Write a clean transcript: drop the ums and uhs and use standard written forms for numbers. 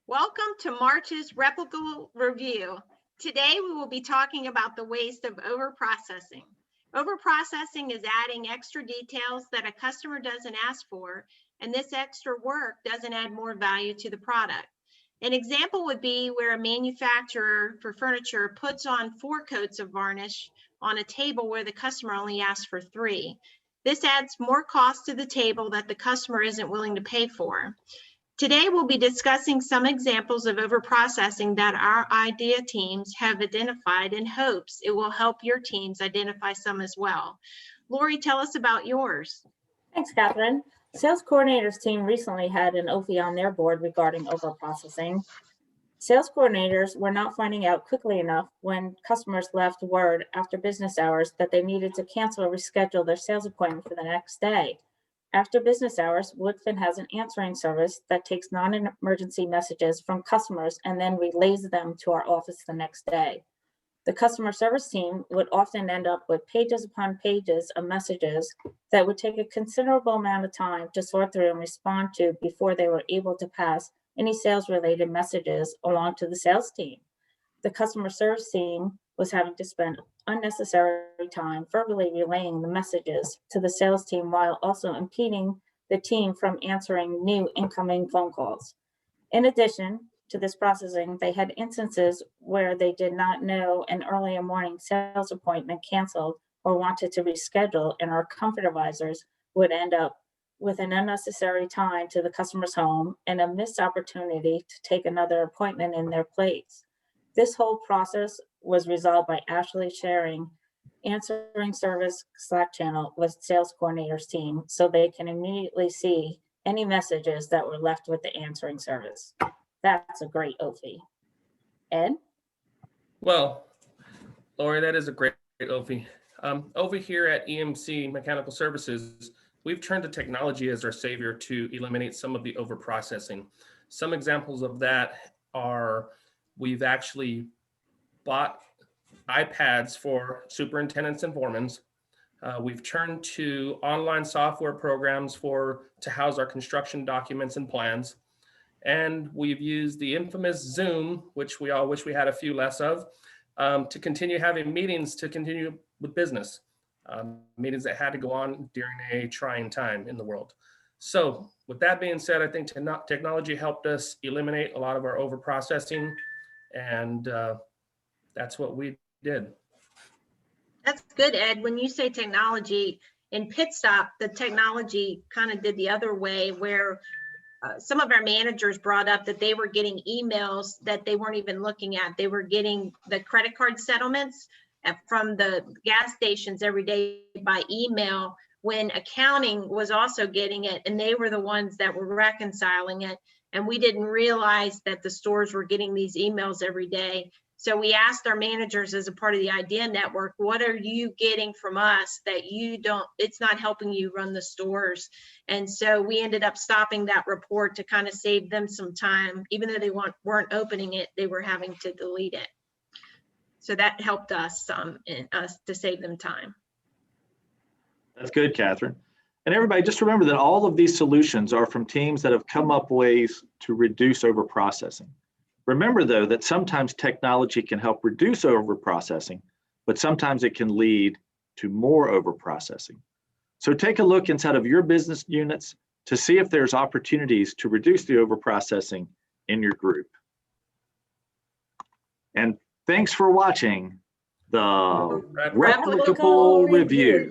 Welcome to March's Replicable Review. Today we will be talking about the waste of overprocessing. Overprocessing is adding extra details that a customer doesn't ask for, and this extra work doesn't add more value to the product. An example would be where a manufacturer for furniture puts on 4 coats of varnish on a table where the customer only asks for 3. This adds more cost to the table that the customer isn't willing to pay for. Today, we'll be discussing some examples of overprocessing that our idea teams have identified in hopes it will help your teams identify some as well. Lori, tell us about yours. Thanks, Catherine. Sales coordinators team recently had an OFI on their board regarding overprocessing. Sales coordinators were not finding out quickly enough when customers left word after business hours that they needed to cancel or reschedule their sales appointment for the next day. After business hours, Woodfin has an answering service that takes non-emergency messages from customers and then relays them to our office the next day. The customer service team would often end up with pages upon pages of messages that would take a considerable amount of time to sort through and respond to before they were able to pass any sales-related messages along to the sales team. The customer service team was having to spend unnecessary time verbally relaying the messages to the sales team while also impeding the team from answering new incoming phone calls. In addition to this processing, they had instances where they did not know an earlier morning sales appointment canceled or wanted to reschedule, and our comfort advisors would end up with an unnecessary time to the customer's home and a missed opportunity to take another appointment in their place. This whole process was resolved by Ashley sharing answering service Slack channel with sales coordinators team so they can immediately see any messages that were left with the answering service. That's a great OFI. Ed? Well, Lori, that is a great OFI. Over here at EMC Mechanical Services, we've turned to technology as our savior to eliminate some of the overprocessing. Some examples of that are we've actually bought iPads for superintendents and foremen. We've turned to online software programs to house our construction documents and plans. And we've used the infamous Zoom, which we all wish we had a few less of, to continue having meetings to continue with business. Meetings that had to go on during a trying time in the world. So with that being said, I think technology helped us eliminate a lot of our overprocessing, and that's what we did. That's good, Ed. When you say technology, in Pit Stop, the technology kind of did the other way where some of our managers brought up that they were getting emails that they weren't even looking at. They were getting the credit card settlements from the gas stations every day by email when accounting was also getting it, and they were the ones that were reconciling it. And we didn't realize that the stores were getting these emails every day. So we asked our managers as a part of the idea network, what are you getting from us that it's not helping you run the stores? And so we ended up stopping that report to kind of save them some time. Even though they weren't opening it, they were having to delete it. So that helped us to save them time. That's good, Catherine. And everybody, just remember that all of these solutions are from teams that have come up ways to reduce overprocessing. Remember, though, that sometimes technology can help reduce overprocessing, but sometimes it can lead to more overprocessing. So take a look inside of your business units to see if there's opportunities to reduce the overprocessing in your group. And thanks for watching the Replicable Review.